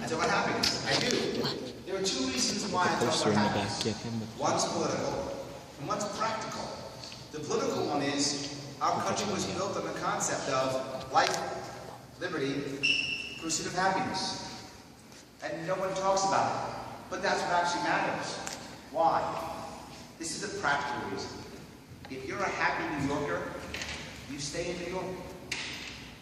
talk about happiness. I do. There are two reasons why I talk about happiness. One's political, and one's practical. The political one is, our country was built on the concept of life, liberty, pursuit of happiness. And no one talks about it. But that's what actually matters. Why? This is a practical reason. If you're a happy New Yorker, you stay in New York.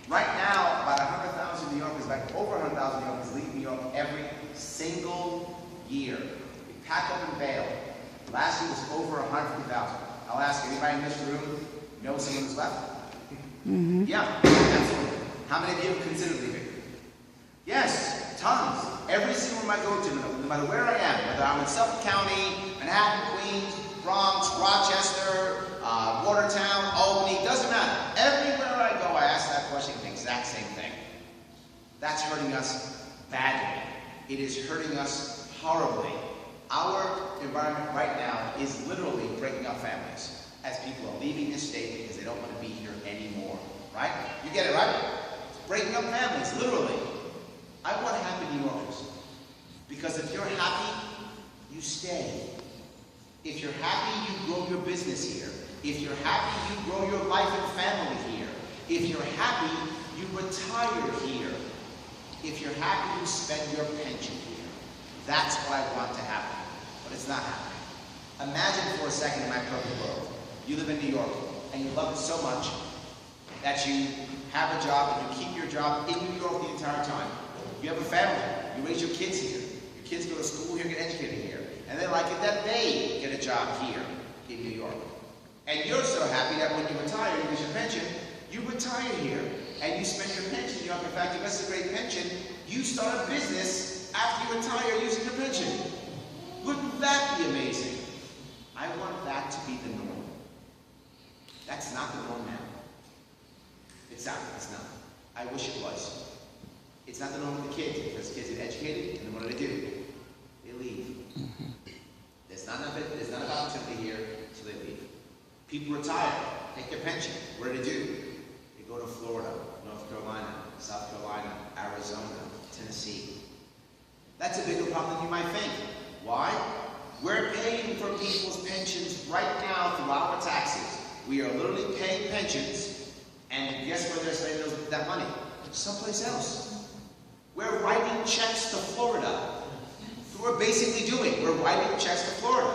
Right now, about 100,000 New Yorkers, like over 100,000 New Yorkers leave New York every single year. We pack up and bail. Last year was over 150,000. I'll ask anybody in this room, know someone who's left? Mm-hmm. Yeah, absolutely. How many of you have considered leaving? Yes, tons. Every single room I go to, no matter where I am, whether I'm in Suffolk County, Manhattan, Queens, Bronx, Rochester, Watertown, Albany, doesn't matter. Everywhere I go, I ask that question, the exact same thing. That's hurting us badly. It is hurting us horribly. Our environment right now is literally breaking up families as people are leaving this state because they don't want to be here anymore. Right? You get it, right? It's breaking up families, literally. I want happy New Yorkers. Because if you're happy, you stay. If you're happy, you grow your business here. If you're happy, you grow your life and family here. If you're happy, you retire here. If you're happy, you spend your pension here. That's what I want to happen. But it's not happening. Imagine for a second in my perfect world. You live in New York, and you love it so much that you have a job, and you keep your job in New York the entire time. You have a family. You raise your kids here. Your kids go to school here, get educated here. And they like it that they get a job here in New York. And you're so happy that when you retire, you get your pension, you retire here, and you spend your pension in New York. In fact, you have a great pension. You start a business after you retire using your pension. Wouldn't that be amazing? I want that to be the norm. That's not the norm now. It's not. I wish it was. It's not the norm with the kids, because kids get educated, and then what do? They leave. There's not enough opportunity here, so they leave. People retire, take their pension. What do? They go to Florida, North Carolina, South Carolina, Arizona, Tennessee. That's a bigger problem than you might think. Why? We're paying for people's pensions right now through our taxes. We are literally paying pensions, and guess where they're spending that money? Someplace else. We're writing checks to Florida. That's what we're basically doing. We're writing checks to Florida.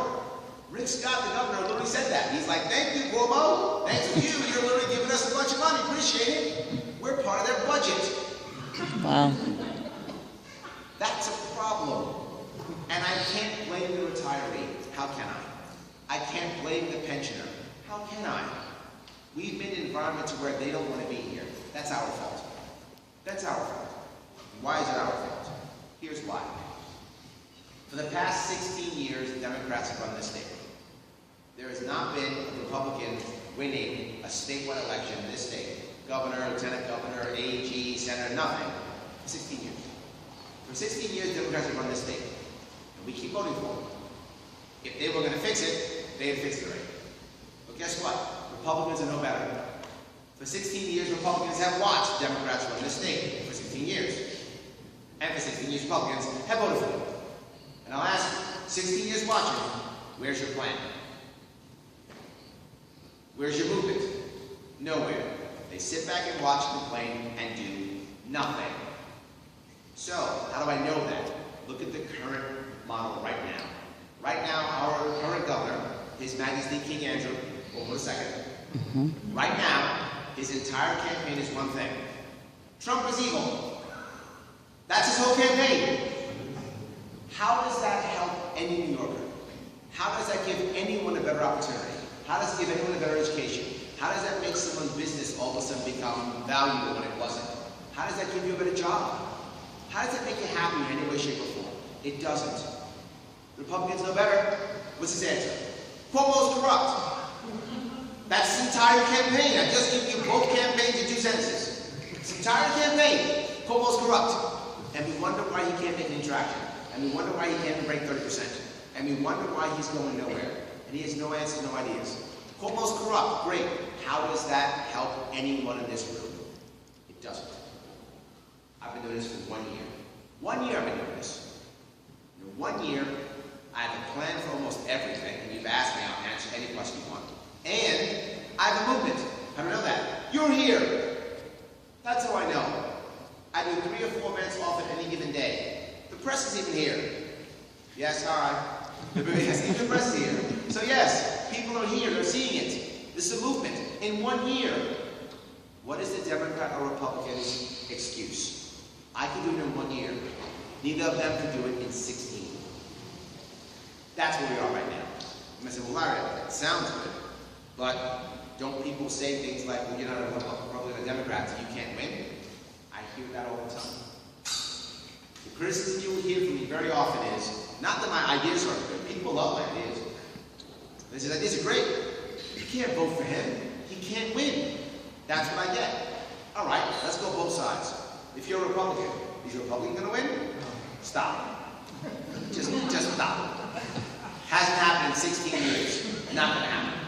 Rick Scott, the governor, literally said that. He's like, thank you, Cuomo. Thanks to you. You're literally giving us a bunch of money. Appreciate it. We're part of their budget. Wow. That's a problem. And I can't blame the retiree. How can I? I can't blame the pensioner. How can I? We've been in environments where they don't want to be here. That's our fault. That's our fault. Why is it our fault? Here's why. For the past 16 years, the Democrats have run this state. There has not been a Republican winning a statewide election in this state. Governor, lieutenant governor, AG, senator, nothing. For 16 years. For 16 years, Democrats have run this state. And we keep voting for them. If they were going to fix it, they'd fix it already. But guess what? Republicans are no better. For 16 years, Republicans have watched Democrats run this state. For 16 years. And for 16 years, Republicans have voted for them. And I'll ask you, 16 years watching, where's your plan? Where's your movement? Nowhere. They sit back and watch, complain, and do nothing. So, how do I know that? Look at the current model right now. Right now, our current governor, His Majesty King Andrew, hold on a second. Right now, his entire campaign is one thing. Trump is evil. That's his whole campaign. How does that help any New Yorker? How does that give anyone a better opportunity? How does it give anyone a better education? How does that make someone's business all of a sudden become valuable when it wasn't? How does that give you a better job? How does that make you happy in any way, shape, or form? It doesn't. Republicans know better. What's his answer? Cuomo's corrupt. That's his entire campaign. I just give you both campaigns in 2 sentences. His entire campaign, Cuomo's corrupt. And we wonder why he can't make any traction. And we wonder why he can't break 30%. And we wonder why he's going nowhere. And he has no answers, no ideas. Cuomo's corrupt. Great. How does that help anyone in this room? It doesn't. I've been doing this for 1 year. 1 year I've been doing this. In 1 year, I have a plan for almost everything, and you've asked me, I'll answer any question you want. And I have a movement. How do I know that? You're here. That's how I know. I do 3 or 4 events off at any given day. The press is even here. Yes, hi. Yes, even the press is here. So yes, people are here, they're seeing it. This is a movement. In 1 year, what is the Democrat or Republican's excuse? I can do it in 1 year. Neither of them can do it in 16. That's where we are right now. And I said, well, Larry, that sounds good, but don't people say things like, well, you're not a Republican or a Democrat, so you can't win? I hear that all the time. The criticism you will hear from me very often is, not that my ideas are good, people love my ideas. They say, ideas are great. You can't vote for him. He can't win. That's what I get. All right, let's go both sides. If you're a Republican, is your Republican going to win? Stop. Just stop. Hasn't happened in 16 years. Not going to happen.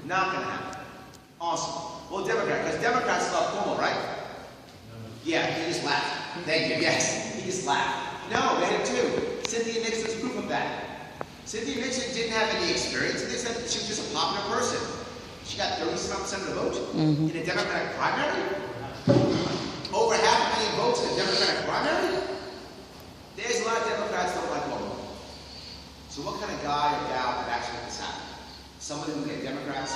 Not going to happen. Awesome. Well, Democrat, because Democrats love Cuomo, right? Yeah, he just laughed. Thank you. Yes, he just laughed. No, they did too. Cynthia Nixon's proof of that. Cynthia Nixon didn't have any experience. They said she was just a popular person. She got 37% of the vote in a Democratic primary. Over half a million votes in a Democratic primary. There's a lot of Democrats that don't like Cuomo. So what kind of guy or gal could actually make this happen? Somebody who get Democrats,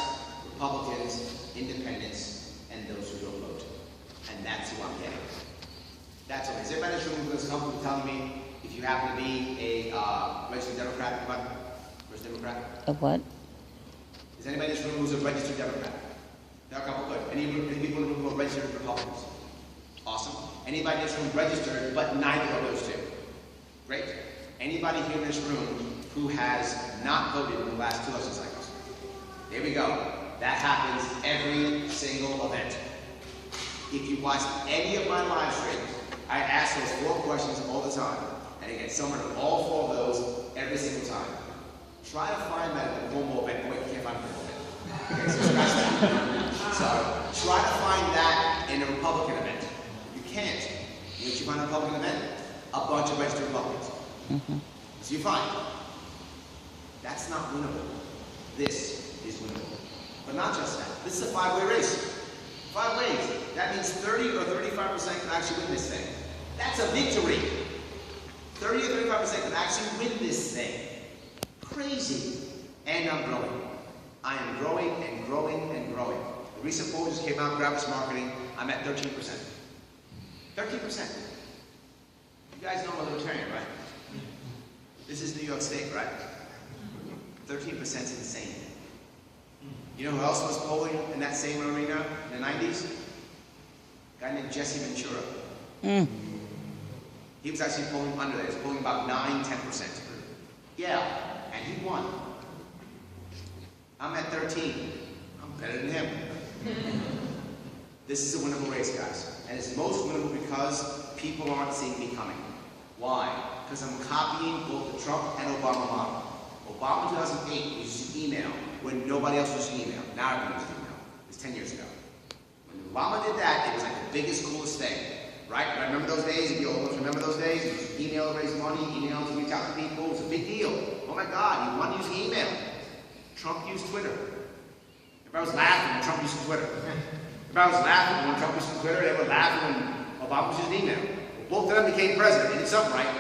Republicans, Independents, and those who don't vote. And that's who I'm getting. That's all. Is everybody in this room who's comfortable telling me if you happen to be a registered Democrat? Where's Democrat? A what? Is anybody in this room who's a registered Democrat? There are a couple, good. Any people in the room who are registered Republicans? Awesome. Anybody in this room registered, but neither of those two? Great. Anybody here in this room who has not voted in the last 2 election cycles? There we go. That happens every single event. If you watch any of my live streams, I ask those 4 questions all the time. And I get someone of all 4 of those every single time. Try to find that at the Cuomo event. Wait, you can't find a Cuomo event. Okay, so scratch that. So try to find that in a Republican event. You can't. When you find a Republican event, a bunch of registered Republicans. So you find that's not winnable. This is winnable. But not just that. This is a 5-way race. 5 ways. That means 30 or 35% can actually win this thing. That's a victory. 30 or 35% can actually win this thing. Crazy. And I'm growing. I am growing and growing and growing. The recent poll just came out, graphics marketing. I'm at 13%. 13%. You guys know I'm a libertarian, right? This is New York State, right? 13% is insane. You know who else was polling in that same arena in the 90s? A guy named Jesse Ventura. He was actually polling under there. He was polling about 9–10%. Yeah, and he won. I'm at 13. I'm better than him. This is a winnable race, guys. And it's most winnable because people aren't seeing me coming. Why? Because I'm copying both the Trump and Obama model. Obama in 2008 used email when nobody else was using email. Now everyone uses email. It was 10 years ago. When Obama did that, it was like the biggest, coolest thing. Right? I remember those days. If you all remember those days, you used email to raise money, email to reach out to people. It was a big deal. Oh my God, you want to use email. Trump used Twitter. Everybody was laughing when Trump used Twitter. Everybody was laughing when Trump used Twitter. They were laughing when Obama was using email. Both of them became president. They did something right.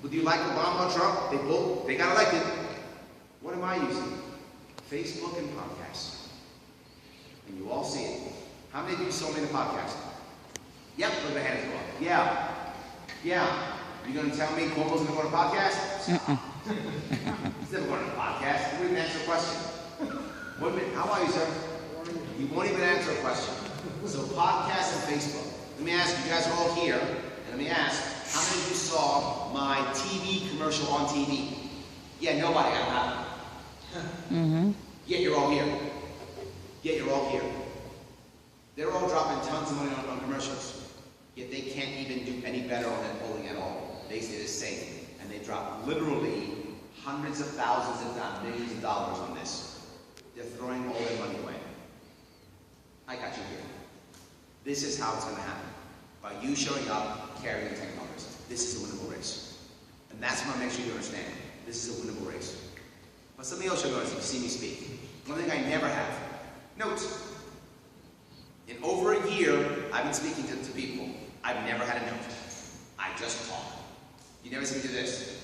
Whether you like Obama or Trump, they got elected. What am I using? Facebook and podcasts. And you all see it. How many of you saw me in a podcast? Yep, put the hands go up. Yeah. Yeah. You going to tell me Cuomo's going to go on a podcast? He's never going on a podcast. He won't even answer a question. Wait a minute. How are you, sir? He won't even answer a question. So podcasts and Facebook. Let me ask you guys are all here, and let me ask, how many of you saw my TV commercial on TV? Yeah, nobody got that. Yet you're all here. Yet you're all here. They're all dropping tons of money on commercials. Yet they can't even do any better on that polling at all. They stay the same. And they drop literally hundreds of thousands, if not millions of dollars on this. They're throwing all their money away. I got you here. This is how it's going to happen. By you showing up, carrying the $10. This is sure you understand. This is a winnable race. But something else you'll notice if you see me speak. One thing I never have. Note, in over a year, I've been speaking to people. I've never had a note. I just talk. You never see me do this.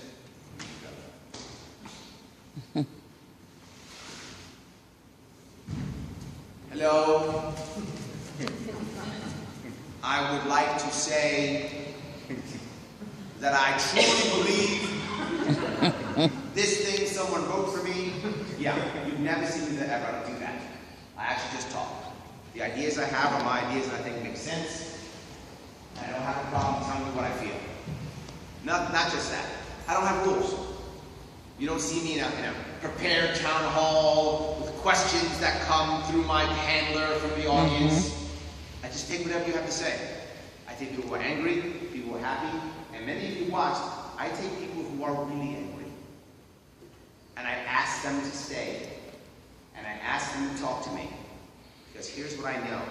Hello. I would like to say that I truly believe this thing someone wrote for me. Yeah, you've never seen me ever. I don't do that. I actually just talk. The ideas I have are my ideas and I think make sense. And I don't have a problem telling you what I feel. Not just that. I don't have rules. You don't see me in a prepared town hall with questions that come through my handler from the audience. I just take whatever you have to say. I take people who are angry, people who are happy, and many of you watched, I take people who are really angry. And I ask them to stay. And I ask them to talk to me. Because here's what I know.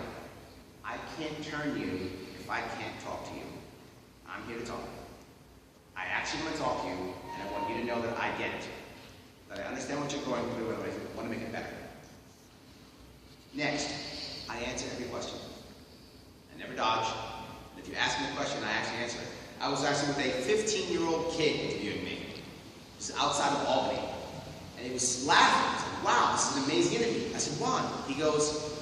I can't turn you if I can't talk to you. I'm here to talk. I actually want to talk to you, and I want you to know that I get it. That I understand what you're going through, and I want to make it better. Next, I answer every question. I never dodge. And if you ask me a question, I actually answer it. I was actually with a 15-year-old kid interviewing me. He was outside of Albany. And he was laughing. I said, wow, this is an amazing interview. I said, why? He goes,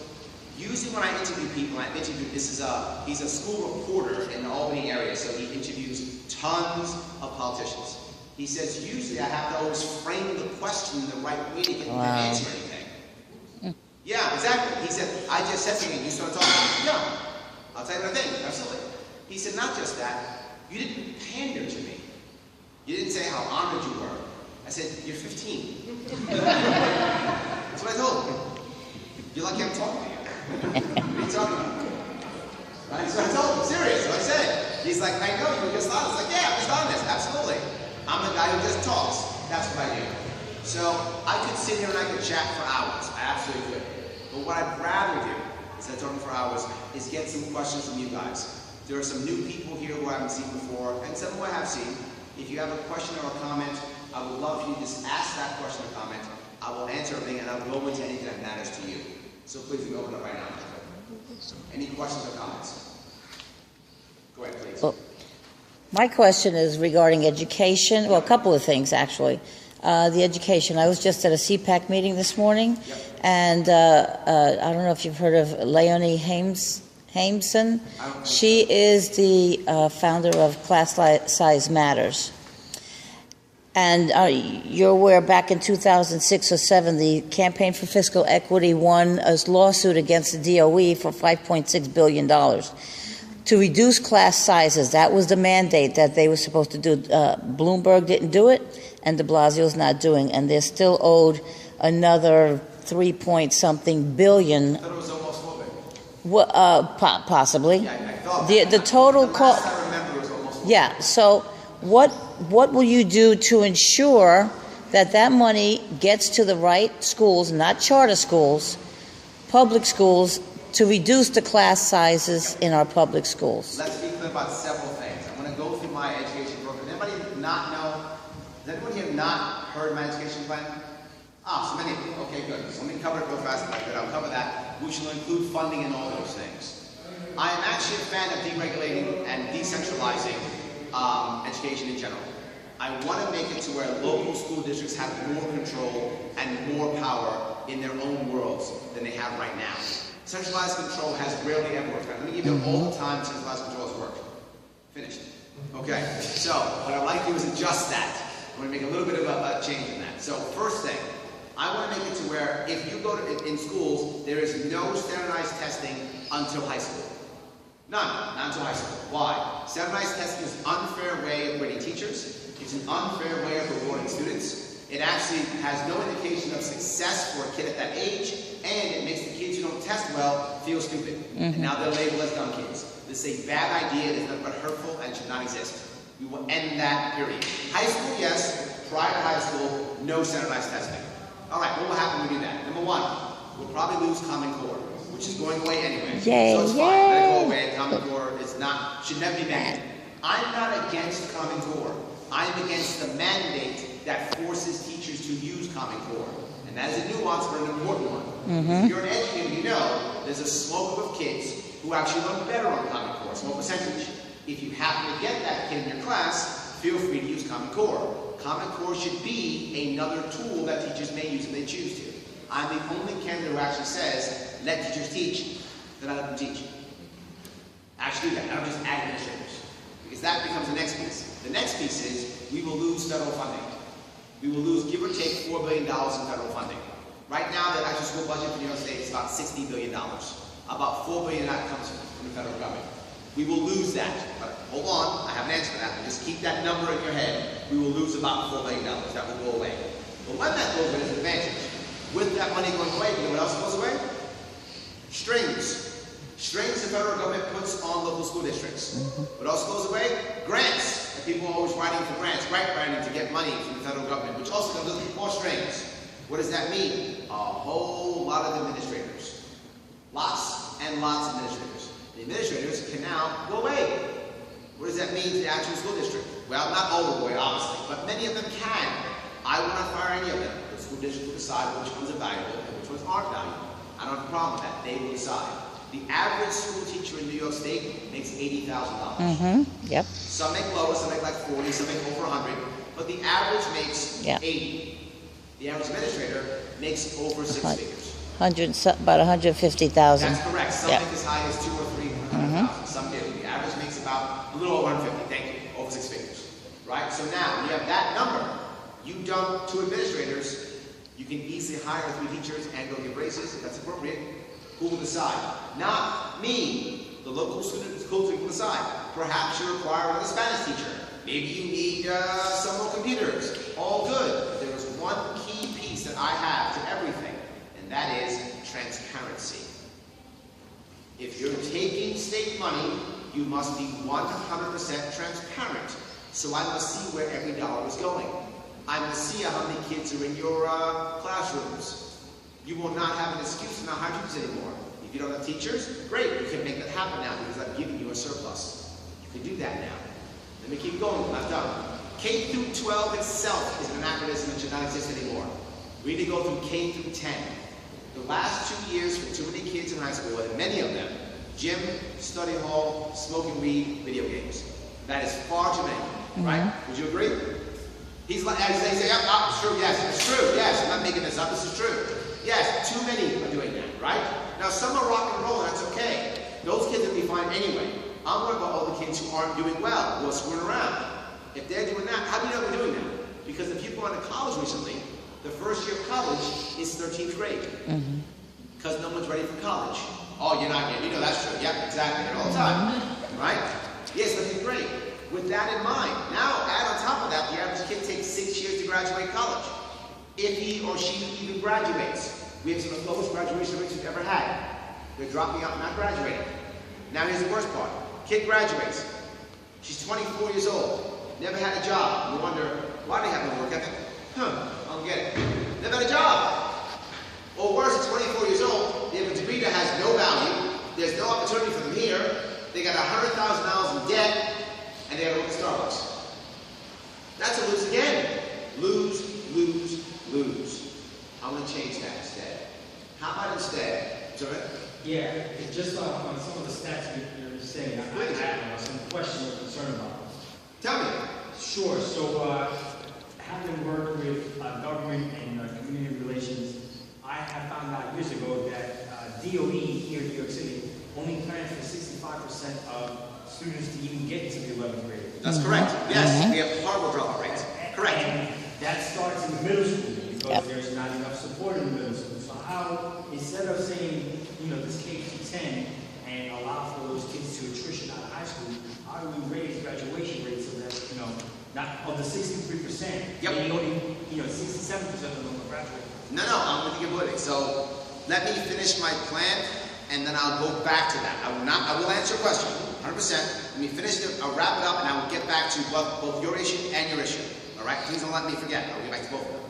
usually when I interview people, he's a school reporter in the Albany area, so he interviews tons of politicians. He says, usually I have to always frame the question the right way to get them to answer anything. Yeah, exactly. He said, I just said something, you started talking. Yeah, I'll tell you what I think, absolutely. He said, not just that, you didn't pander to me. You didn't say how honored you were. I said, you're 15. That's what I told him. You're lucky I'm talking to you. What are you talking about? Right? So I told him, serious, so I said it. He's like, I know, you were just honest. Like, yeah, I'm just honest, absolutely. I'm the guy who just talks. That's what I do. So I could sit here and I could chat for hours. I absolutely could. But what I'd rather do, instead of talking for hours, is get some questions from you guys. There are some new people here who I haven't seen before, and some who I have seen. If you have a question or a comment, I would love for you to just ask that question or comment. I will answer everything, and I'll go into anything that matters to you. So please, we open up right now. Any questions or comments? Go ahead, please. Well, my question is regarding education. Well, a couple of things, actually. The education. I was just at a CPAC meeting this morning, and I don't know if you've heard of Leonie Hameson. She is the founder of Class Size Matters. And you're aware back in 2006 or 7, the Campaign for Fiscal Equity won a lawsuit against the DOE for $5.6 billion to reduce class sizes. That was the mandate that they were supposed to do. Bloomberg didn't do it, and de Blasio's not doing, and they're still owed another 3-point-something billion. I thought it was almost 4 billion. Possibly. Yeah, I thought the total cost. I remember it was almost 4 billion. Yeah. So what will you do to ensure that that money gets to the right schools, not charter schools, public schools, to reduce the class sizes in our public schools? Let's be clear about several things. I'm going to go through my education program. Does anybody not know? Does anyone here not heard my education plan? So many of you. Okay, good. So let me cover it real fast. I'll cover that, which will include funding and all those things. I am actually a fan of deregulating and decentralizing education in general. I want to make it to where local school districts have more control and more power in their own worlds than they have right now. Centralized control has rarely ever worked. Let me give you all the time centralized control has worked. Finished. Okay, so what I'd like to do is adjust that. I'm going to make a little bit of a change in that. So first thing, I want to make it to where if you go to, in schools, there is no standardized testing until high school. None, not until high school. Why? Standardized testing is an unfair way of grading teachers. It's an unfair way of rewarding students. It actually has no indication of success for a kid at that age, and it makes the kids who don't test well feel stupid. And now they're labeled as dumb kids. This is a bad idea. It is nothing but hurtful and should not exist. We will end that period. High school, yes. Prior to high school, no standardized testing. All right, what will happen when we do that? Number one, we'll probably lose Common Core, which is going away anyway. Yay, so it's fine. Let it go away. Common Core is not, should never be banned. I'm not against Common Core. I am against the mandate that forces teachers to use Common Core. And that is a nuance, but an important one. If you're an educator, you know there's a small group of kids who actually learn better on Common Core, small percentage. If you happen to get that kid in your class, feel free to use Common Core. Common Core should be another tool that teachers may use if they choose to. I'm the only candidate who actually says, let teachers teach, then I let them teach. Actually do that, I don't just add administrators. Because that becomes the next piece. The next piece is, we will lose federal funding. We will lose, give or take, $4 billion in federal funding. Right now, the actual school budget for New York State is about $60 billion. About $4 billion of that comes from the federal government. We will lose that. But hold on, I have an answer for that. Just keep that number in your head. We will lose about $4 billion. That will go away. But when that goes away, there's an advantage. With that money going away, you know what else goes away? Strings. Strings the federal government puts on local school districts. What else goes away? Grants. And people are always writing for grants, grant writing to get money from the federal government, which also comes with more strings. What does that mean? A whole lot of administrators. Lots and lots of administrators. The administrators can now go away. What does that mean to the actual school district? Well, not all of the way, obviously, but many of them can. I will not fire any of them. The school district will decide which ones are valuable and which ones aren't valuable. I don't have a problem with that. They will decide. The average school teacher in New York State makes $80,000. Yep. Some make lower, some make like 40, some make over 100, but the average makes 80. The average administrator makes over six figures. About 150,000. That's correct. Some make as high as 2 or 300,000. Some do. The average makes about a little over 150. Thank you. Over six figures. Right? So now you have that number. You dump 2 administrators. You can easily hire 3 teachers and go give raises if that's appropriate. Who will decide? Not me. The local school will decide. Perhaps you require another Spanish teacher. Maybe you need some more computers. All good. But there is one key piece that I have to everything, and that is transparency. If you're taking state money, you must be 100% transparent. So I must see where every dollar is going. I must see how many kids are in your classrooms. You will not have an excuse to not hire teachers anymore. If you don't have teachers, great, you can make that happen now because I've given you a surplus. You can do that now. Let me keep going, I'm not done. K through 12 itself is an anachronism that should not exist anymore. We need to go through K through 10. The last 2 years for too many kids in high school, and many of them, gym, study hall, smoking weed, video games. That is far too many, right? Would you agree? He's like, as they say, it's true, yes, it's true, yes, I'm not making this up, this is true. Yes, too many are doing that, right? Now some are rock and roll, that's okay. Those kids will be fine anyway. I'm worried about all the kids who aren't doing well, who are screwing around. If they're doing that, how do you know they're doing that? Because the people who went to college recently, the first year of college is 13th grade. Because no one's ready for college. Oh, you're not yet. You know that's true. Yep, exactly. All the time. Right? Yes, 13th grade. With that in mind, now add on top of that, the average kid takes 6 years to graduate college. If he or she even graduates, we have some of the lowest graduation rates we've ever had. They're dropping out and not graduating. Now here's the worst part. Kid graduates. She's 24 years old. Never had a job. You wonder, why do they have no work ethic? I don't get it. Never had a job. Or worse, at 24 years old, they have a degree that has no value. There's no opportunity for them here. They got $100,000 in debt, and they got to work at Starbucks. That's a lose again. Lose, lose, lose. I'm going to change that instead. How about instead? Yeah, it's just on some of the stats you're saying, I have some questions or concern about. Tell me. Sure. So, having worked with government and community relations, I have found out years ago that DOE here in New York City only plans for 65% of students to even get to the 11th grade. That's correct. Yes, we have horrible dropout rates. Correct. And that starts in the middle school because there's not enough support in the middle school. So how, instead of saying, you know, this K through 10 and allow for those kids to attrition out of high school, how do we raise graduation rates so that, you know, not of the 63%, maybe only, you know, 67% of them will graduate? No, I'm going to get with it. So let me finish my plan, and then I'll go back to that. I will answer your question, 100%. Let me finish it, I'll wrap it up, and I will get back to both your issue and your issue. All right? Please don't let me forget. I'll get back to both of them.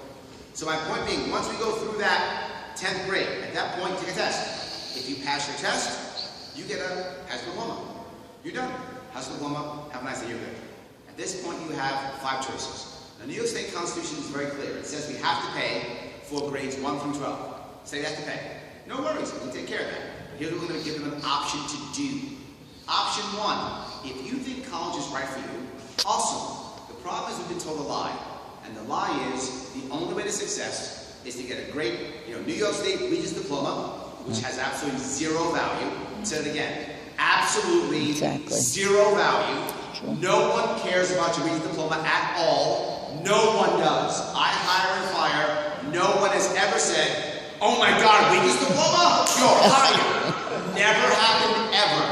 So my point being, once we go through that 10th grade, at that point, take a test. If you pass your test, you get a high school diploma. You're done. High school diploma, have a nice day, you're good. At At this point, you have 5 choices. The New York State Constitution is very clear. It says we have to pay for grades 1 through 12. State has to pay. No worries, we take care of that. But here's what we're going to give them an option to do. Option 1, if you think college is right for you, awesome. The problem is we've been told a lie. And the lie is the only way to success is to get a great, New York State Regents diploma, which has absolutely 0 value. Say it again. Absolutely zero value. Sure. No one cares about your Regents diploma at all. No one does. I hire and fire. No one has ever said, oh my God, Regents diploma? You're hired. Never happened ever.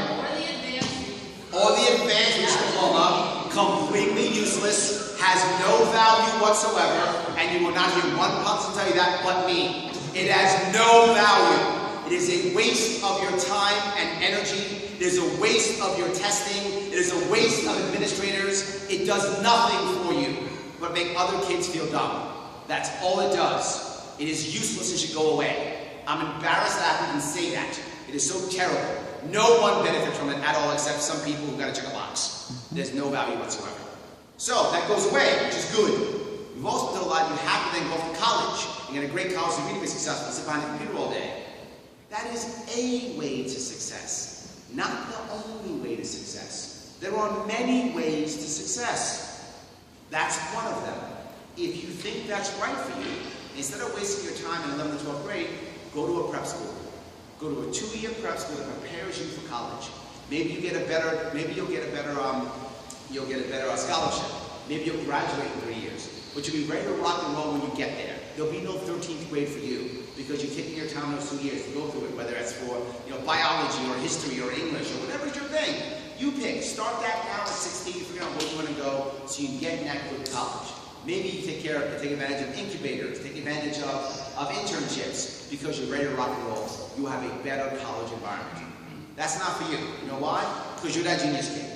Or the advanced Regents diploma, completely useless, has no value whatsoever, and you will not hear one person tell you that but me. It has no value. It is a waste of your time and energy. It is a waste of your testing. It is a waste of administrators. It does nothing for you but make other kids feel dumb. That's all it does. It is useless. It should go away. I'm embarrassed that I can say that. It is so terrible. No one benefits from it at all except some people who've got to check a box. There's no value whatsoever. So that goes away, which is good. We've also been told a lot you have to then go to college and get a great college degree to be successful, sit behind a computer all day. That is a way to success, not the only way to success. There are many ways to success. That's one of them. If you think that's right for you, instead of wasting your time in 11th or 12th grade, go to a prep school. Go to a 2-year prep school that prepares you for college. Maybe you'll get a better scholarship. Maybe you'll graduate in 3 years. But you'll be ready to rock and roll when you get there. There'll be no 13th grade for you because you're taking your time those 2 years to go through it, whether it's for biology or history or English or whatever's your thing. You pick. Start that now at 16, figure out where you want to go so you can get in that good college. Maybe you take advantage of incubators, take advantage of internships because you're ready to rock and roll. You have a better college environment. That's not for you. You know why? Because you're that genius kid.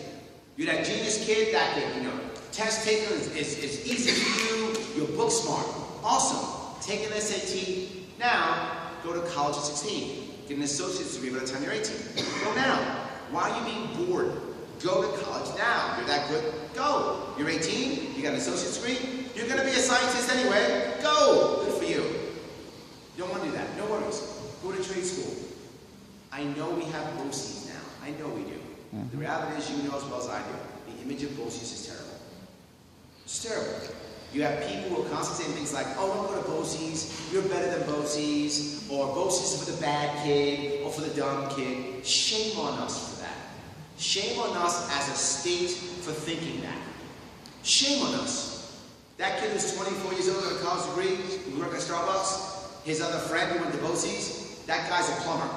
You're that genius kid, that kid, test taker is easy for you, you're book smart. Awesome. Take an SAT now, go to college at 16. Get an associate's degree by the time you're 18. Go now. Why are you being bored? Go to college now. You're that good? Go. You're 18, you got an associate's degree, you're going to be a scientist anyway. Go. Good for you. You don't want to do that. No worries. Go to trade school. I know we have BOCES now. I know we do. The reality is, you know as well as I do, the image of BOCES is terrible. It's terrible. You have people who are constantly saying things like, oh, don't go to BOCES, you're better than BOCES, or BOCES is for the bad kid, or for the dumb kid. Shame on us for that. Shame on us as a state for thinking that. Shame on us. That kid who's 24 years old with a college degree, who's working at Starbucks, his other friend who went to BOCES, that guy's a plumber.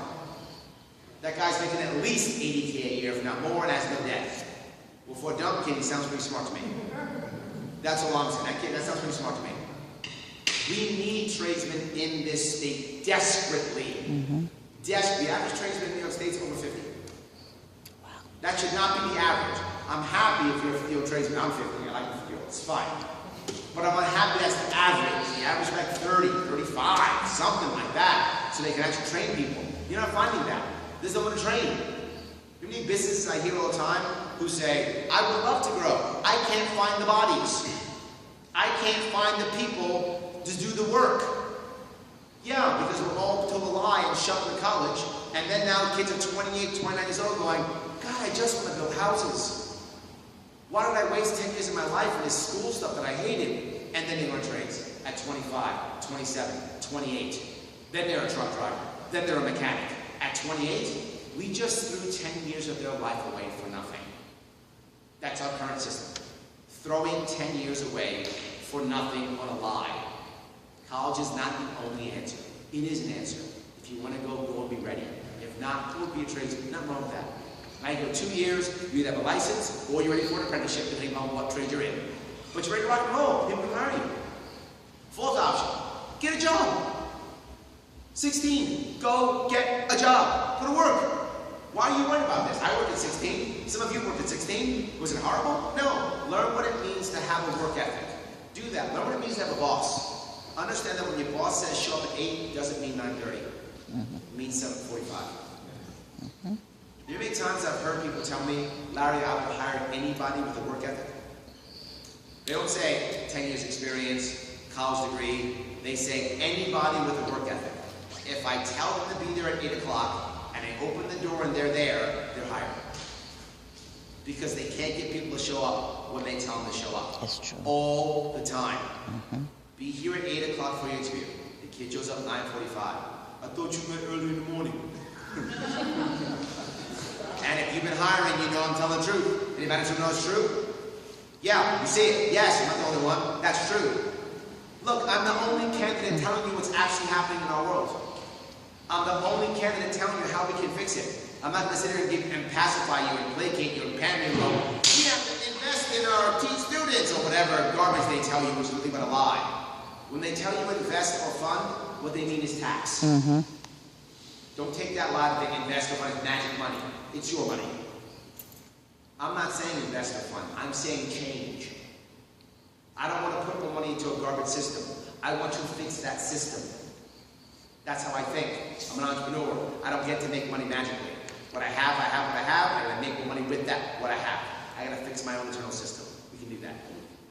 That guy's making at least $80K a year, if not more, and has no debt. Well, for a dumb kid, he sounds pretty smart to me. That's all I'm saying. That kid, that sounds pretty smart to me. We need tradesmen in this state desperately. Desperately. The average tradesman in New York State is over 50. Wow. That should not be the average. I'm happy if you're a 50-year-old tradesman. I'm 50. I like 50-year-olds. It's fine. But I'm unhappy that's the average. The average is like 30, 35, something like that, so they can actually train people. You're not finding that. There's no one to train. You need businesses I hear all the time who say, I would love to grow. I can't find the bodies. I can't find the people to do the work. Yeah, because we're all told a lie and shoved into college. And then now the kids are 28, 29 years old going, God, I just want to build houses. Why did I waste 10 years of my life on this school stuff that I hated? And then they learn trades at 25, 27, 28. Then they're a truck driver. Then they're a mechanic. At 28, we just threw 10 years of their life away for nothing. That's our current system. Throwing 10 years away for nothing on a lie. College is not the only answer. It is an answer. If you want to go, go and be ready. If not, go be a tradesman. Nothing wrong with that. Now you go 2 years, you either have a license or you're ready for an apprenticeship, depending on what trade you're in. But you're ready to rock and roll. People can hire you. Fourth option, get a job. 16, go get a job. Go to work. Why are you worried about this? I worked at 16. Some of you worked at 16. Was it horrible? No. Learn what it means to have a work ethic. Do that. Learn what it means to have a boss. Understand that when your boss says show up at 8, doesn't mean 9:30. It means 7:45. You know how many times I've heard people tell me, Larry, I will hire anybody with a work ethic? They don't say 10 years experience, college degree. They say anybody with a work ethic. If I tell them to be there at 8 o'clock and I open the door and they're there, they're hired. Because they can't get people to show up when they tell them to show up. That's true. All the time. Be here at 8 o'clock for your interview. The kid shows up at 9:45. I thought you meant early in the morning. And if you've been hiring, you know I'm telling the truth. Any manager knows it's true? Yeah, you see it. Yes, I'm not the only one. That's true. Look, I'm the only candidate telling you what's actually happening in our world. I'm the only candidate telling you how we can fix it. I'm not going to sit here and pacify you and placate you and pander you. We have to invest in our students or whatever garbage they tell you, which is really but a lie. When they tell you invest or fund, what they mean is tax. Don't take that lie that they invest or fund as magic money. It's your money. I'm not saying invest or fund. I'm saying change. I don't want to put more money into a garbage system. I want to fix that system. That's how I think. I'm an entrepreneur. I don't get to make money magically. What I have what I have. I gotta make more money with that, what I have. I gotta fix my own internal system. We can do that.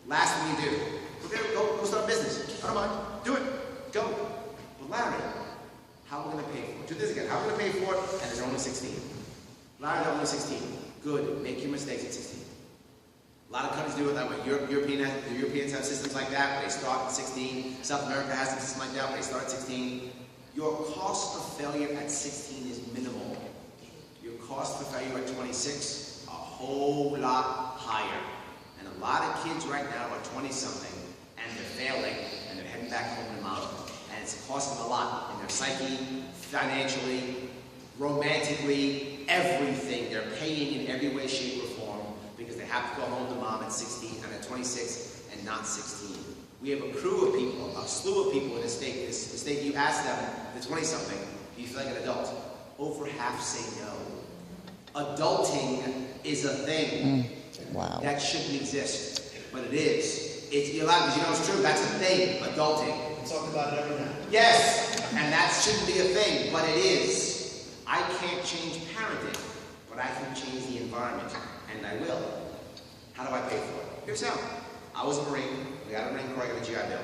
Last thing you do, okay, go start a business. I don't mind. Do it. Go. But Larry, how are we gonna pay for it? Do this again. How are we gonna pay for it? And they're only 16. Larry, they're only 16. Good. Make your mistakes at 16. A lot of countries do it that way. The Europeans have systems like that where they start at 16. South America has a system like that where they start at 16. Your cost of failure at 16 is minimal. Your cost of failure at 26, a whole lot higher. And a lot of kids right now are 20-something, and they're failing, and they're heading back home to mom. And it's costing them a lot in their psyche, financially, romantically, everything. They're paying in every way, shape, or form because they have to go home to mom at 16 and at 26 and not 16. We have a crew of people, a slew of people in the state. The state, you ask them, the 20-something, do you feel like an adult? Over half say no. Adulting is a thing. Wow. That shouldn't exist, but it is. You're allowed, because you know it's true, that's a thing, adulting. We talk about it every night. Yes, and that shouldn't be a thing, but it is. I can't change parenting, but I can change the environment, and I will. How do I pay for it? Here's how. I was a Marine. We got a Marine Corps, I got a GI Bill.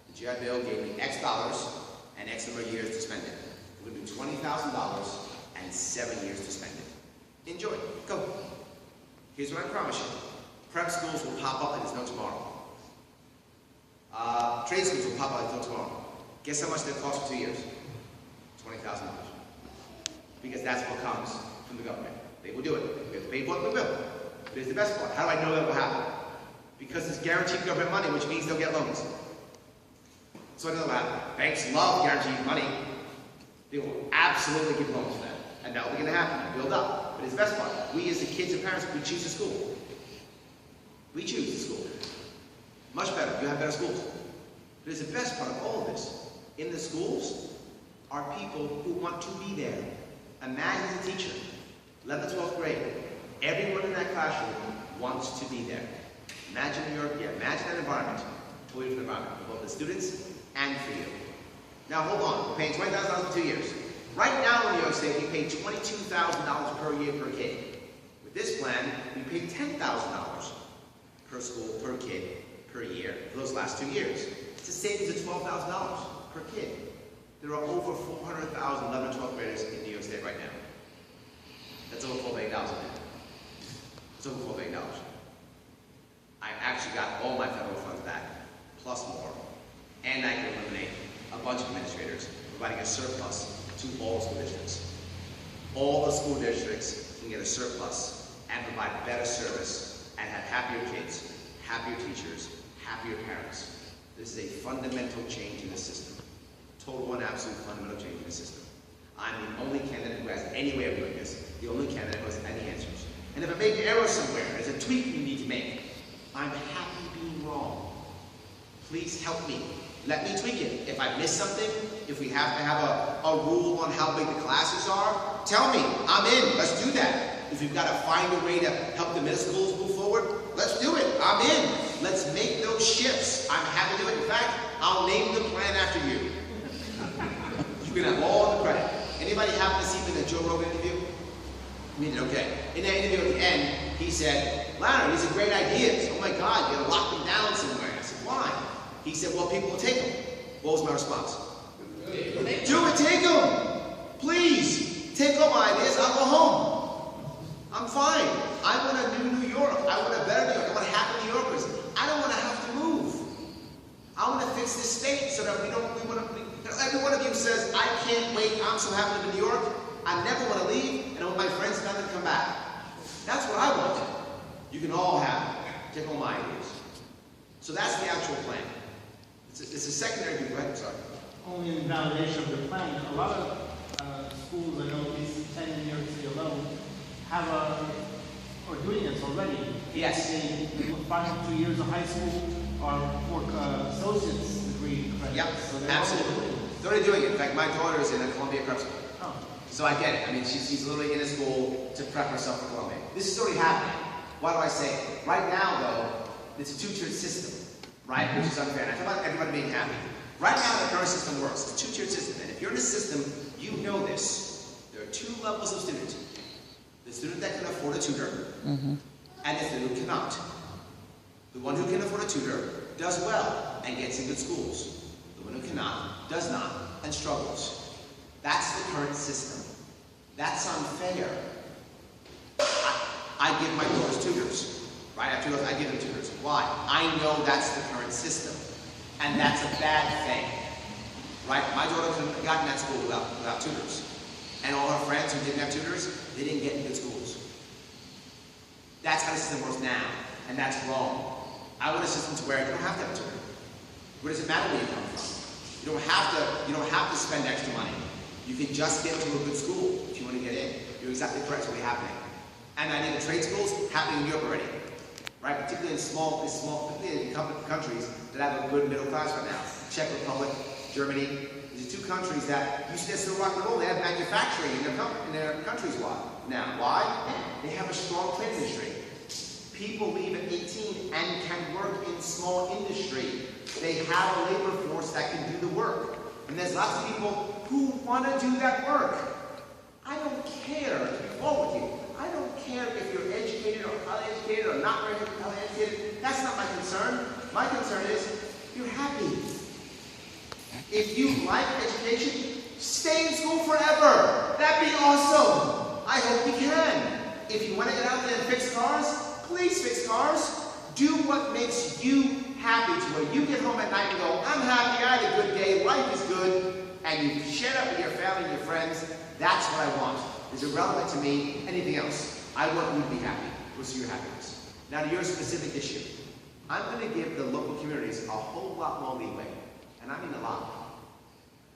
The GI Bill gave me X dollars and X number of years to spend it. We're going to do $20,000 and 7 years to spend it. Enjoy. Go. Here's what I promise you. Prep schools will pop up like there's no tomorrow. Trade schools will pop up like there's no tomorrow. Guess how much they cost for 2 years? $20,000. Because that's what comes from the government. They will do it. We have to pay for it, we will. But here's the best part. How do I know that will happen? Because it's guaranteed government money, which means they'll get loans. So I know that banks love guaranteed money. They will absolutely give loans for that. And that will be going to happen, build up. But it's the best part. We as the kids and parents, we choose the school. We choose the school. Much better. You have better schools. But it's the best part of all of this. In the schools are people who want to be there. Imagine the teacher, 11th, 12th grade. Everyone in that classroom wants to be there. Imagine imagine that environment, totally different environment, for both the students and for you. Now hold on, we're paying $20,000 for 2 years. Right now in New York State, we pay $22,000 per year per kid. With this plan, we pay $10,000 per school, per kid, per year, for those last 2 years. It's a savings of $12,000 per kid. There are over 400,000 11 and 12th graders in New York State right now. That's over $4 million. It's over $4 million. I actually got all my federal funds back, plus more, and I can eliminate a bunch of administrators, providing a surplus to all school districts. All the school districts can get a surplus and provide better service and have happier kids, happier teachers, happier parents. This is a fundamental change in the system. Total and absolute fundamental change in the system. I'm the only candidate who has any way of doing this, the only candidate who has any answers. And if I make an error somewhere, there's a tweak you need to make, I'm happy being wrong. Please help me. Let me tweak it. If I miss something, if we have to have a rule on how big the classes are, tell me. I'm in. Let's do that. If we've got to find a way to help the middle schools move forward, let's do it. I'm in. Let's make those shifts. I'm happy to do it. In fact, I'll name the plan after you. You can have all the credit. Anybody happen to see me in the Joe Rogan interview? We did okay. In that interview at the end, he said, Larry, these are great ideas. Oh my God, you gotta lock them down He said, well, people will take them. What was my response? Do it, take them. Please, take all my ideas, I'll go home. I'm fine. I want a new New York. I want a better New York. I want happy New Yorkers. I don't want to have to move. I want to fix this state so that every one of you says, I can't wait, I'm so happy to live in New York. I never want to leave, and I want my friends to come back. That's what I want. You can all have it. Take all my ideas. So that's the actual plan. It's a secondary view. Go ahead, I'm sorry. Only in validation of the plan, a lot of schools, I know at least 10 in New York City alone, are doing this already. Yes. The final 2 years of high school are for associate's degree credits. Yep, So absolutely. They're already doing it. In fact, my daughter is in a Columbia prep school. Oh. So I get it. I mean, she's literally in a school to prep herself for Columbia. This is already happening. Why do I say it? Right now, though, it's a two-tiered system, right? Which is unfair. And I talk about everybody being happy. Right now, the current system works. It's a two-tiered system. And if you're in a system, you know this. There are two levels of students. The student that can afford a tutor, and the student who cannot. The one who can afford a tutor does well and gets in good schools. The one who cannot, does not, and struggles. That's the current system. That's unfair. I give my daughters tutors. Right after I give them tutors. Why? I know that's the current system. And that's a bad thing. Right? My daughter couldn't have gotten that school without tutors. And all her friends who didn't have tutors, they didn't get in good schools. That's how the system works now. And that's wrong. I want a system to where you don't have to have a tutor. Where does it matter where you come from? You don't have to spend extra money. You can just get to a good school if you want to get in. You're exactly correct. It's already happening. And I think the trade schools happening in Europe already. Right? Particularly in countries that have a good middle class right now. Czech Republic, Germany. These are two countries that used to still rock and roll. They have manufacturing in their countries now. Why? They have a strong trade industry. People leave at 18 and can work in small industry. They have a labor force that can do the work. And there's lots of people who want to do that work. I don't care, to be fault with you. I don't care if you're educated or highly educated or not very highly educated. That's not my concern. My concern is you're happy. If you like education, stay in school forever. That'd be awesome. I hope you can. If you want to get out there and fix cars, please fix cars. Do what makes you happy to where you get home at night and go, I'm happy, I had a good day, life is good, and you share that with your family and your friends. That's what I want. It's irrelevant to me, anything else. I want you to be happy. Pursue your happiness. Now to your specific issue. I'm going to give the local communities a whole lot more leeway. And I mean a lot.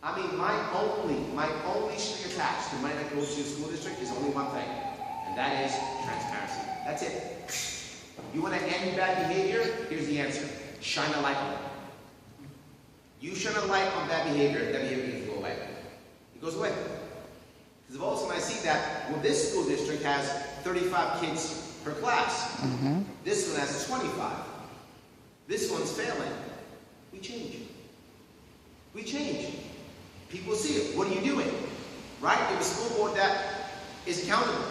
I mean, my only string attached to money that goes to a school district is only one thing. And that is transparency. That's it. You want to end bad behavior? Here's the answer. Shine a light on it. You shine a light on bad behavior, that behavior can go away. It goes away. Because of all of a sudden I see that, well, this school district has 35 kids per class. This one has 25. This one's failing. We change. We change. People see it. What are you doing? Right? You have a school board that is accountable.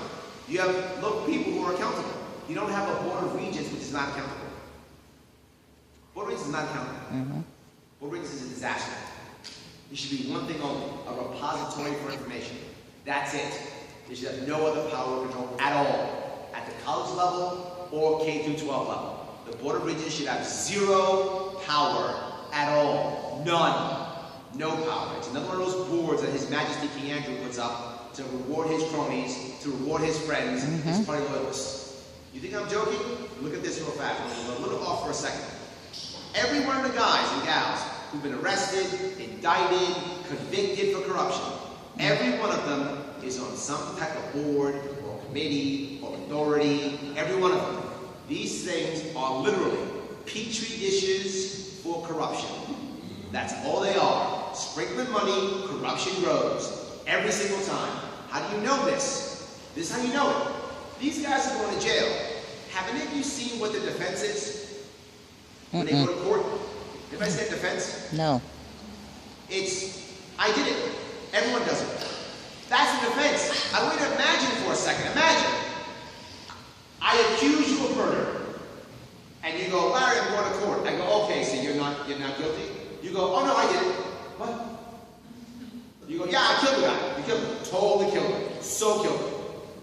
You have local people who are accountable. You don't have a board of regents which is not accountable. Board of regents is not accountable. Board of regents is a disaster. It should be one thing only, a repository for information. That's it. They should have no other power or control at all, at the college level or K through 12 level. The Board of Regents should have zero power at all. None. No power. It's another one of those boards that His Majesty King Andrew puts up to reward his cronies, to reward his friends, his party loyalists. You think I'm joking? Look at this real fast. I'm going to look off for a second. Every one of the guys and gals who've been arrested, indicted, convicted for corruption, every one of them is on some type of board or committee or authority. Every one of them. These things are literally petri dishes for corruption. That's all they are. Sprinkling money, corruption grows. Every single time. How do you know this? This is how you know it. These guys are going to jail. Have any of you seen what the defense is? When they go to court? Anybody say defense? No. It's, I did it. Everyone does it. That's the defense. I want you to imagine for a second. Imagine. I accuse you of murder. And you go, Larry, I'm going to court. I go, okay, so you're not guilty? You go, oh no, I did it. What? You go, yeah, I killed the guy. You killed him. Totally killed him. So killed him.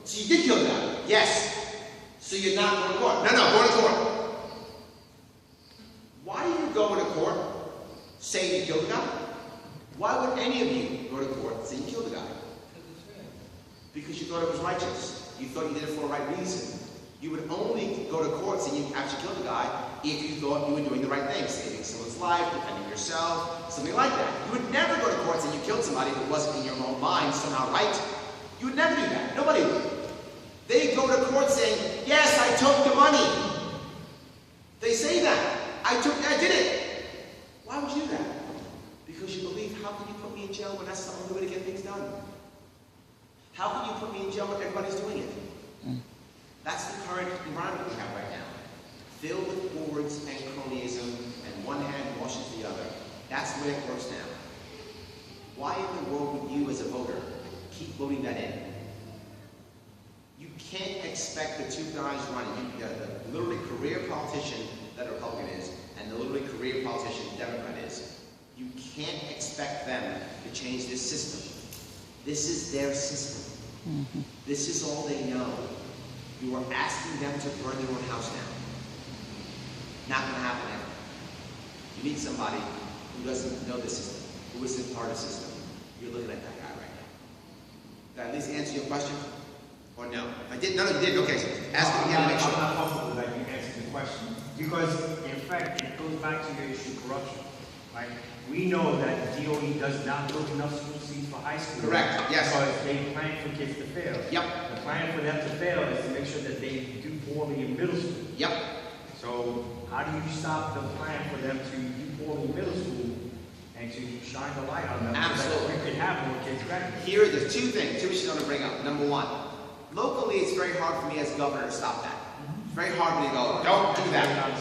So you did kill the guy. Yes. So you're not going to court. No, go to court. Why do you go to court saying you killed the guy? Why would any of you go to court and say you killed the guy? Because you thought it was righteous. You thought you did it for the right reason. You would only go to court saying you actually killed the guy if you thought you were doing the right thing, saving someone's life, defending yourself, something like that. You would never go to court saying you killed somebody that wasn't in your own mind somehow right. You would never do that. Nobody would. They go to court saying, yes, I took the money. They say that. I did it. Why would you do that? Because you believe, how can you put me in jail when that's the only way to get things done? How can you put me in jail when everybody's doing it? That's the current environment we have right now. Filled with boards and cronyism, and one hand washes the other. That's the way it works now. Why in the world would you, as a voter, keep voting that in? You can't expect the two guys running, the literally career politician that a Republican is, and the literally career politician Democrat is. You can't expect them to change this system. This is their system. This is all they know. You are asking them to burn their own house down. Not going to happen ever. You need somebody who doesn't know the system, who isn't part of the system. You're looking at that guy right now. Did I at least answer your question? Or no? If I did, no, you did. Okay, so ask it again to make sure. I'm not comfortable that you answered the question. Because, in fact, it goes back to your issue of corruption. Right? We know that DOE does not build enough school seats for high school. Correct, yes. Because they plan for kids to fail. Yep. The plan for them to fail is to make sure that they do poorly in middle school. Yep. So, how do you stop the plan for them to do poorly in middle school and to shine the light on them? Absolutely. So that we could have more kids graduate? Here are the two issues I want to bring up. Number one, locally it's very hard for me as governor to stop that. It's very hard for me to go, don't do that.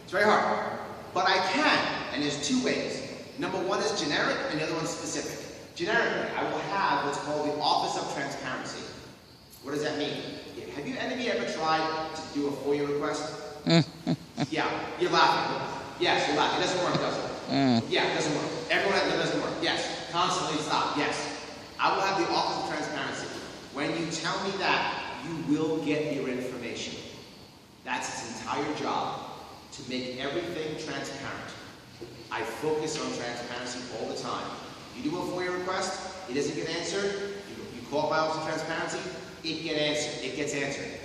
It's very hard. But I can, and there's two ways. Number one is generic, and the other one is specific. Generically, I will have what's called the Office of Transparency. What does that mean? Have you ever tried to do a FOIA request? Yeah, you're laughing. Yes, you're laughing. It doesn't work, does it? Yeah, it doesn't work. Everyone that doesn't work. Yes. Constantly stop. Yes. I will have the Office of Transparency. When you tell me that, you will get your information. That's its entire job, to make everything transparent. I focus on transparency all the time. You do a FOIA request, it doesn't get answered, you call my Office of Transparency, it gets answered.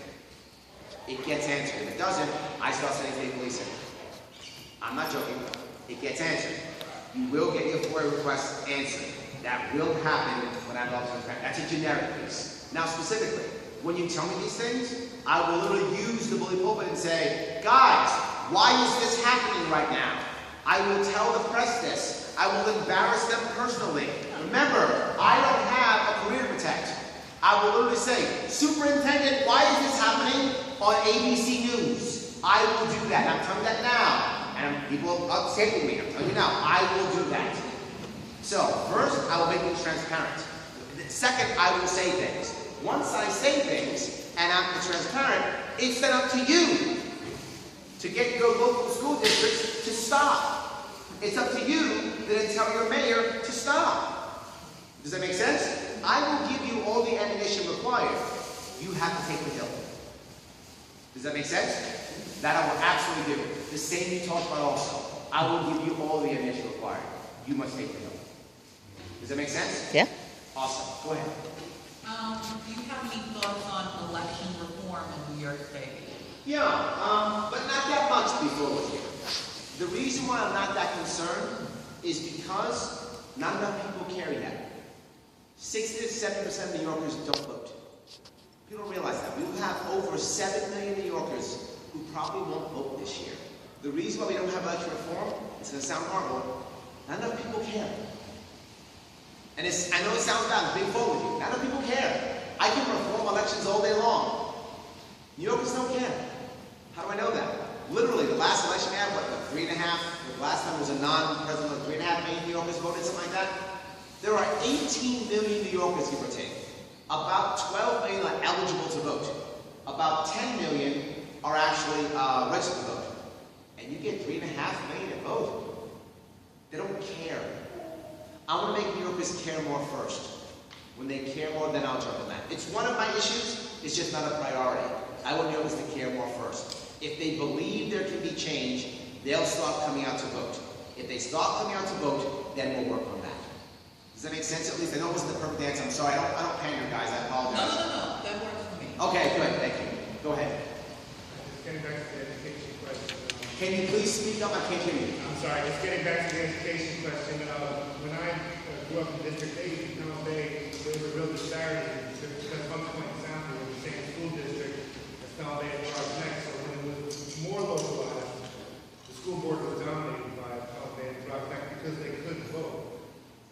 It gets answered. If it doesn't, I start sending state police in. I'm not joking. It gets answered. You will get your FOIA request answered. That will happen when I have Office of Transparency. That's a generic piece. Now specifically, when you tell me these things, I will literally use the bully pulpit and say, guys, why is this happening right now? I will tell the press this. I will embarrass them personally. Remember, I don't have a career to protect. I will literally say, Superintendent, why is this happening on ABC News? I will do that. I'm telling you that now. And people are upsetting me. I'm telling you now, I will do that. So, first, I will make things transparent. Second, I will say things. Once I say things, and I'm transparent, it's then up to you to get your local school districts to stop. It's up to you then to tell your mayor to stop. Does that make sense? I will give you all the ammunition required. You have to take the hill. Does that make sense? That I will absolutely do. The same you talked about also. I will give you all the ammunition required. You must take the hill. Does that make sense? Yeah. Awesome. Go ahead. Do you have any thoughts on election reform in New York State? Yeah, but not that much before we're here. The reason why I'm not that concerned is because not enough people care yet. 60 to 70% of New Yorkers don't vote. People don't realize that. We will have over 7 million New Yorkers who probably won't vote this year. The reason why we don't have election reform, it's going to sound horrible, not enough people care. And I know it sounds bad, I'm being full with you. Not enough people care. I can reform elections all day long. New Yorkers don't care. How do I know that? Literally, the last election we had, what, 3.5? The last time it was a non-presidential, 3.5 million New Yorkers voted, something like that. There are 18 million New Yorkers, give or take. About 12 million are eligible to vote. About 10 million are actually registered to vote. And you get 3.5 million to vote. They don't care. I want to make New Yorkers care more first. When they care more, then I'll jump on that. It's one of my issues, it's just not a priority. I want New Yorkers to care more first. If they believe there can be change, they'll start coming out to vote. If they start coming out to vote, then we'll work on that. Does that make sense? At least I know it wasn't the perfect answer. I'm sorry, I don't pander, guys. I apologize. No, that works for me. Okay, good. Thank you. Go ahead. Just getting back to the education question. Can you please speak up? I can't hear you. I'm sorry, just getting back to the education question. When I grew up in District 8 in Pelham Bay, there was a real disparity because Hunts Point and Sound were the same school district as Pelham Bay and Bronx next. So when it was more localized, the school board was dominated by Pelham Bay and Bronx next because they couldn't vote.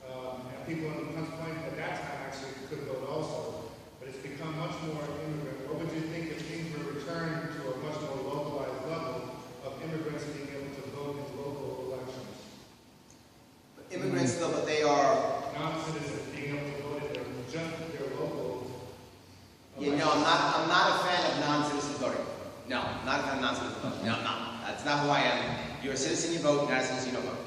And people in Hunts Point at that time actually could vote also. But it's become much more immigrant. What would you think if things were returned to a much more localized level of immigrants being able to vote in local elections? Immigrants, though, but they are... Non-citizens being able to vote in their local... Yeah, no, I'm not a fan of non-citizen voting. No, I'm not a fan of non-citizen voting. No, I'm not. That's not who I am. You're a citizen, you vote. You're not a citizen, you don't vote.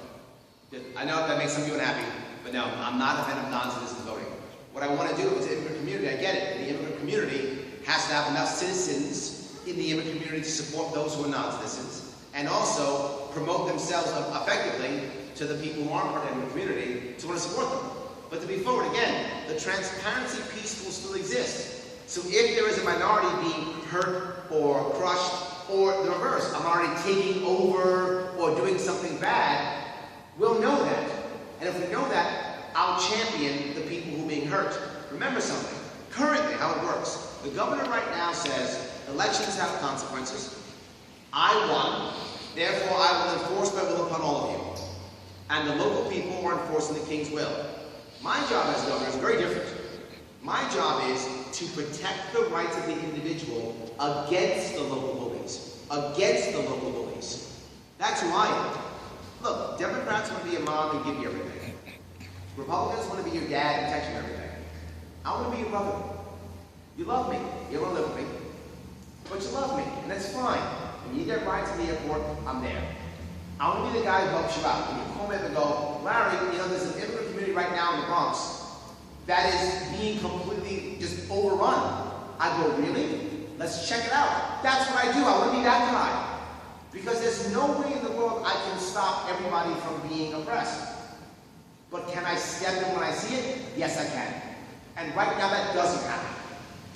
I know that makes some of you unhappy, but no, I'm not a fan of non-citizen voting. What I want to do is the immigrant community, I get it. The immigrant community has to have enough citizens in the immigrant community to support those who are non-citizens, and also promote themselves effectively to the people who aren't part of the immigrant community to want to support them. But to be forward, again, the transparency piece will still exist. So if there is a minority being hurt or crushed, or the reverse, I'm already taking over or doing something bad, we'll know that. And if we know that, I'll champion the people who are being hurt. Remember something, currently how it works. The governor right now says, elections have consequences. I won, therefore I will enforce my will upon all of you. And the local people are enforcing the king's will. My job as governor is very different. My job is to protect the rights of the individual against the local bullies. Against the local bullies. That's who I am. Look, Democrats want to be your mom and give you everything. Republicans want to be your dad and protect you everything. I want to be your brother. You love me. You don't want to live with me. But you love me, and that's fine. When you get rides to the airport, I'm there. I want to be the guy who helps you out. When you call me up and go, Larry, you know, there's an immigrant community right now in the Bronx that is being completely just overrun. I go, really? Let's check it out. That's what I do. I want to be that guy. Because there's no way in the world I can stop everybody from being oppressed. But can I step in when I see it? Yes, I can. And right now that doesn't happen.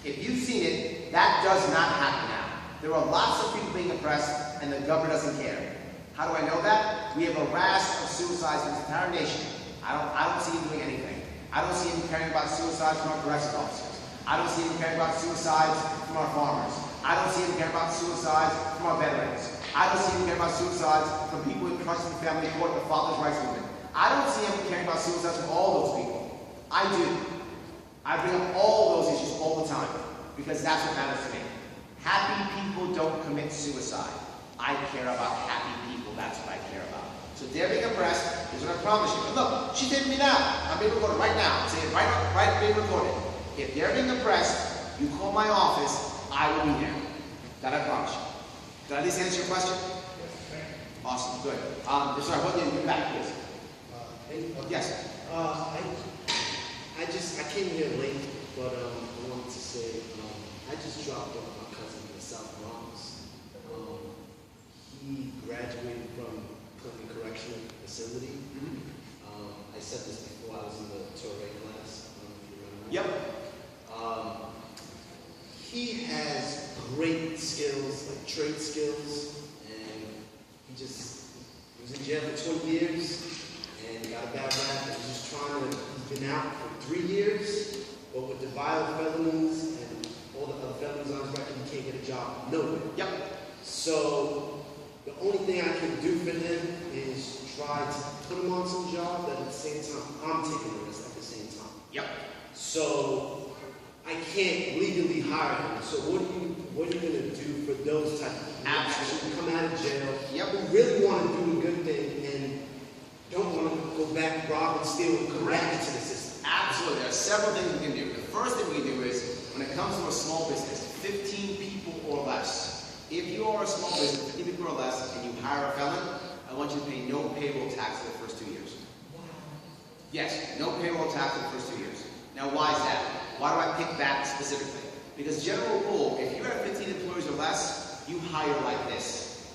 If you've seen it, that does not happen now. There are lots of people being oppressed, and the government doesn't care. How do I know that? We have a rash of suicides in this entire nation. I don't see him doing anything. I don't see him caring about suicides from our corrections officers. I don't see him caring about suicides from our farmers. I don't see him caring about suicides from our veterans. I don't see him caring about suicides from people in crisis in family court, the father's rights movement. I don't see him caring about suicides from all those people. I do. I bring up all those issues all the time because that's what matters to me. Happy people don't commit suicide. I care about happy people. That's what I care about. So if they're being oppressed, here's what I promise you. But look, she's taping me now. I'm being recorded right now. I'm saying right being recorded. If they're being oppressed, you call my office, I will be there. That I promise you. Did I at least answer your question? Yes, Awesome, good. Sorry, what did you back, please? Yes. I came here late, but I wanted to say I just dropped off my cousin in the South Bronx. He graduated from Clinton Correctional Facility. I said this before, I was in the Torre class. Yep. He has great skills, like trade skills, and he was in jail for 20 years and got a bad rap, and he's been out for 3 years, but with the violent felonies and all the other felonies on his record, he can't get a job nowhere. Yep. So the only thing I can do for him is try to put him on some job, but at the same time, I'm taking the risk at the same time. Yep. So I can't legally hire him. So what are you going to do for those type of people? Absolutely. Who come out of jail, Yep. who really want to do a good thing and don't want to go back, rob and steal and come back into the system. Absolutely. There are several things we can do. The first thing we can do is, when it comes to a small business, 15 people or less. If you are a small business, 15 people or less, and you hire a felon, I want you to pay no payroll tax for the first 2 years. Yes, no payroll tax for the first 2 years. Now, why is that? Why do I pick that specifically? Because general rule, if you have 15 employees or less, you hire like this.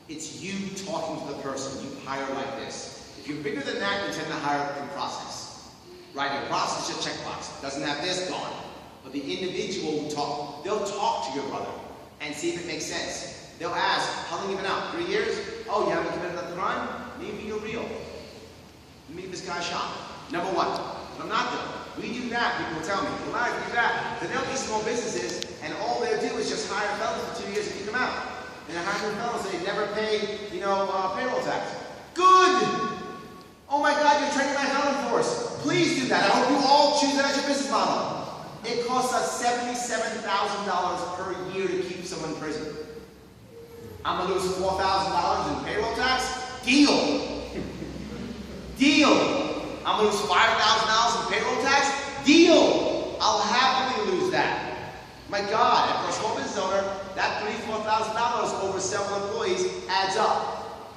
It's you talking to the person. You hire like this. If you're bigger than that, you tend to hire through process. Right? A process is a checkbox. Doesn't have this, gone. But the individual will talk. They'll talk to your brother and see if it makes sense. They'll ask, how long have you been out? 3 years? Oh, you haven't committed another crime? Maybe you're real. Maybe this guy's shot. Number one. But I'm not doing. We do that, people will tell me. Well, I do that. Then there'll be small businesses, and all they'll do is just hire felons for 2 years and kick them out. And they're hiring felons, they never pay, payroll tax. Good! Oh my God, you're training my felon force. Please do that. I hope you all choose that as your business model. It costs us $77,000 per year to keep someone in prison. I'm going to lose $4,000 in payroll tax? Deal! Deal! I'm going to lose $5,000 in payroll tax? Deal! I'll happily lose that. My God, and for a small business owner, that $34,000 over several employees adds up.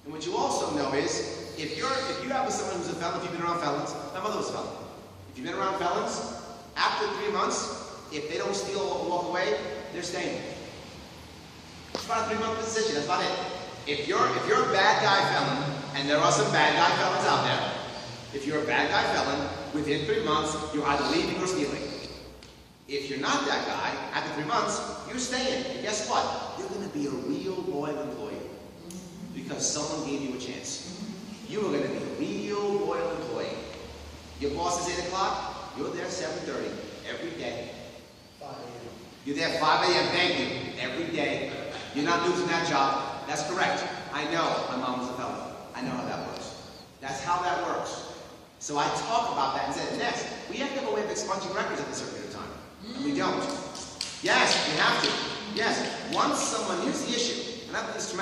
And what you also know is, if you have someone who's a felon, if you've been around felons, my mother was a felon. If you've been around felons, after 3 months, if they don't steal or walk away, they're staying. It's about a 3-month decision, that's about it. If you're a bad guy felon, and there are some bad guy felons out there, if you're a bad guy felon, within 3 months, you're either leaving or stealing. If you're not that guy, after 3 months, you're staying. And guess what? You're going to be a real loyal employee. Because someone gave you a chance. You are going to be a real loyal employee. Your boss is 8 o'clock, you're there 7:30 every day. 5 a.m. You're there 5 a.m., thank you, every day. You're not losing that job. That's correct. I know my mom was a felon. I know how that works. That's how that works. So I talk about that and said, next, we have to have a way of expunging records at a certain period of time. And we don't. Yes, we have to. Yes, once someone, here's the issue, and I think this